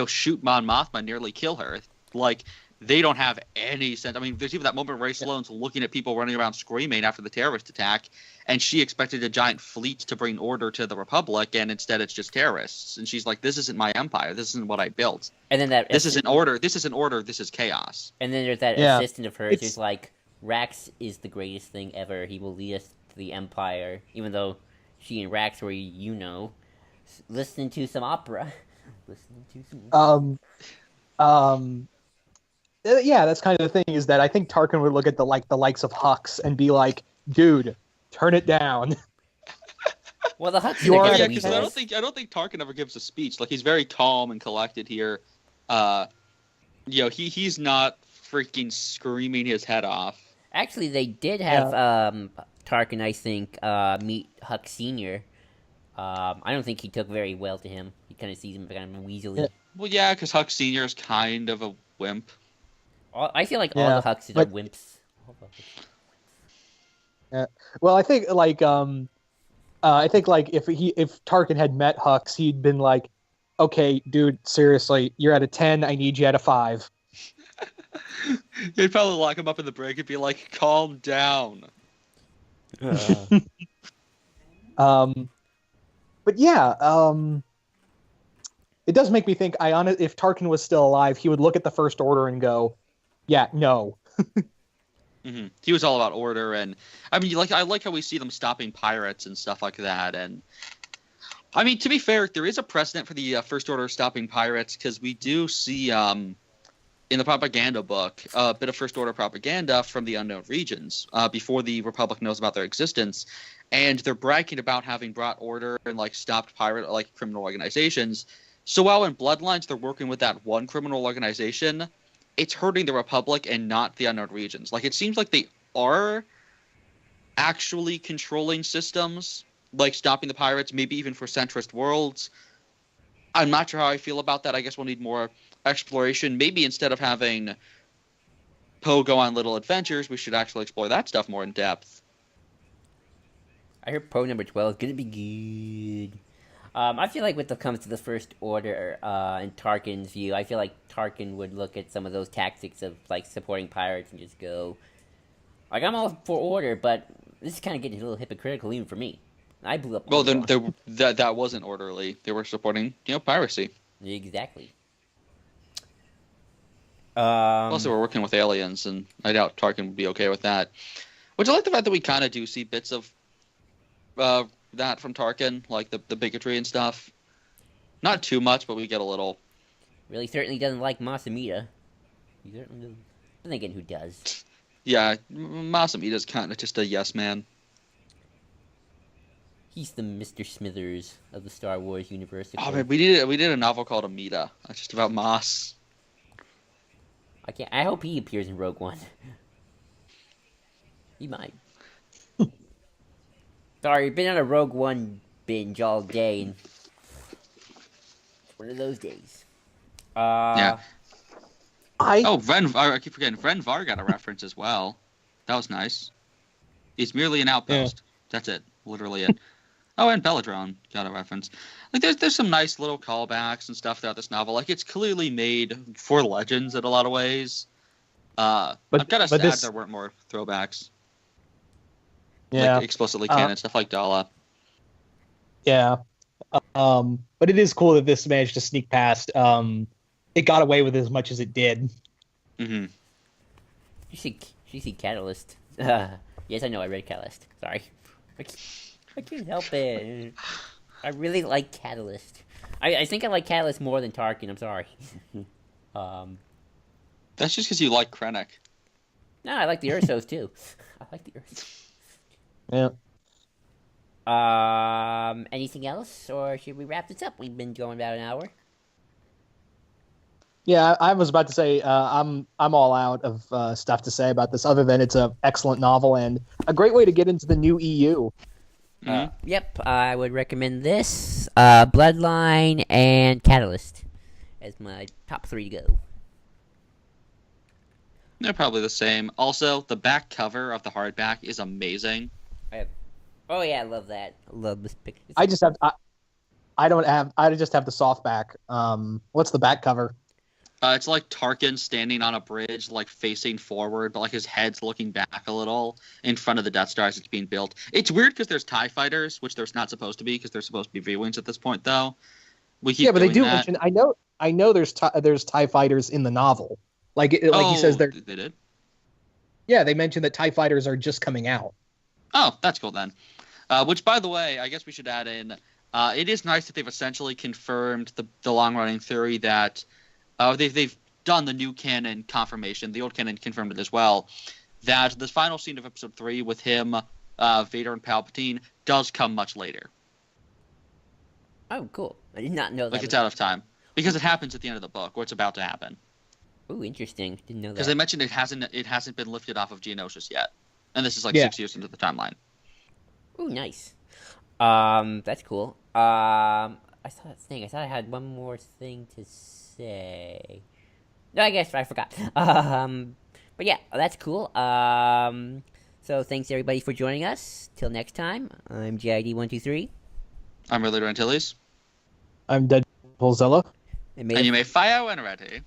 shoot Mon Mothma, nearly kill her. Like, they don't have any sense. I mean, there's even that moment where Ray Sloane's looking at people running around screaming after the terrorist attack, and she expected a giant fleet to bring order to the Republic, and instead it's just terrorists. And she's like, "This isn't my empire. This isn't what I built. And then This isn't order. This isn't order. This is chaos." And then there's that Yeah. assistant of hers It's- who's like, Rax is the greatest thing ever. He will lead us to the Empire, even though she and Rax were, listening to some opera. Yeah, that's kind of the thing, is that I think Tarkin would look at the likes of Hux and be like, dude, turn it down. Well, the Hux You are are- good Yeah, because I weasels. don't think Tarkin ever gives a speech. Like, he's very calm and collected here. He's not freaking screaming his head off. Actually, they did have Tarkin, I think, meet Hux Senior. I don't think he took very well to him. He kind of sees him kind of weaselly. Yeah. Well, yeah, because Hux Senior is kind of a wimp. I feel like all Yeah, the Huxes but- are wimps. Well, I think if Tarkin had met Hux, he'd been like, okay, dude, seriously, you're at a 10, I need you at a 5. They'd probably lock him up in the break and be like, "Calm down." But yeah, it does make me think. If Tarkin was still alive, he would look at the First Order and go, "Yeah, no." Mm-hmm. He was all about order, and I mean, I like how we see them stopping pirates and stuff like that. And I mean, to be fair, there is a precedent for the First Order stopping pirates, because we do see in the propaganda book a bit of First Order propaganda from the unknown regions before the Republic knows about their existence, and they're bragging about having brought order and stopped pirate criminal organizations. So while in Bloodlines they're working with that one criminal organization, it's hurting the Republic and not the unknown regions. It seems like they are actually controlling systems, like stopping the pirates, maybe even for centrist worlds. I'm not sure how I feel about that. I guess we'll need more exploration. Maybe instead of having Poe go on little adventures, we should actually explore that stuff more in depth. I heard Poe number 12 is gonna be good. I feel like when it comes to the First Order and Tarkin's view, I feel like Tarkin would look at some of those tactics of supporting pirates and just go, I'm all for order, but this is kind of getting a little hypocritical even for me. I blew up. Well, then that wasn't orderly. They were supporting piracy. Exactly. Also, we're working with aliens, and I doubt Tarkin would be okay with that. Which I like the fact that we kind of do see bits of that from Tarkin, like the bigotry and stuff. Not too much, but we get a little. Really, certainly doesn't like Masamita. He certainly doesn't. But then again, who does? Yeah, Masamita's kind of just a yes man. He's the Mr. Smithers of the Star Wars universe. Oh man, we did a novel called Amita. That's just about Moss. I hope he appears in Rogue One. He might. Sorry, been on a Rogue One binge all day, and it's one of those days. Yeah. I I keep forgetting. Ren Var got a reference as well. That was nice. He's merely an outpost. That's it. Literally it. Oh, and Belladron got a reference. Like, there's some nice little callbacks and stuff throughout this novel. Like, it's clearly made for Legends in a lot of ways. I'm kind of sad this, there weren't more throwbacks. yeah, Like, explicitly canon stuff like Dala. yeah. But it is cool that this managed to sneak past. It got away with as much as it did. Mm-hmm. You see Catalyst. Yes, I know. I read Catalyst. Sorry, I can't help it. I really like Catalyst. I think I like Catalyst more than Tarkin. I'm sorry. That's just because you like Krennic. No, I like the Ursos too. I like the Ursos. Yeah. Anything else, or should we wrap this up? We've been going about an hour. Yeah, I was about to say I'm all out of stuff to say about this, other than it's an excellent novel and a great way to get into the new EU. Yep, I would recommend this, Bloodline, and Catalyst as my top 3 to go. They're probably the same. Also, the back cover of the hardback is amazing. Oh yeah, I love that. I love this picture. I just have I just have the softback. What's the back cover? It's like Tarkin standing on a bridge, like facing forward, but like his head's looking back a little in front of the Death Star as it's being built. It's weird because there's TIE fighters, which there's not supposed to be because they're supposed to be V-wings at this point, though. We keep But they do that. mention. I know there's TIE fighters in the novel. Like he says they're. They did. Yeah, they mentioned that TIE fighters are just coming out. Oh, that's cool then. Which, by the way, I guess we should add in. It is nice that they've essentially confirmed the long-running theory that they've done the new canon confirmation. The old canon confirmed it as well. That the final scene of Episode 3 with him, Vader, and Palpatine does come much later. Oh, cool. I did not know that. Like it's out of time because it happens at the end of the book, or it's about to happen. Ooh, interesting. Didn't know that. Because they mentioned it hasn't been lifted off of Geonosis yet, and this is like 6 years into the timeline. Ooh, nice. That's cool. I thought I had one more thing to say. No, I guess I forgot. But yeah, that's cool. So thanks everybody for joining us. Till next time, I'm JID123. I'm really Antilles. I'm Deadpoolzilla. And you may fire when ready.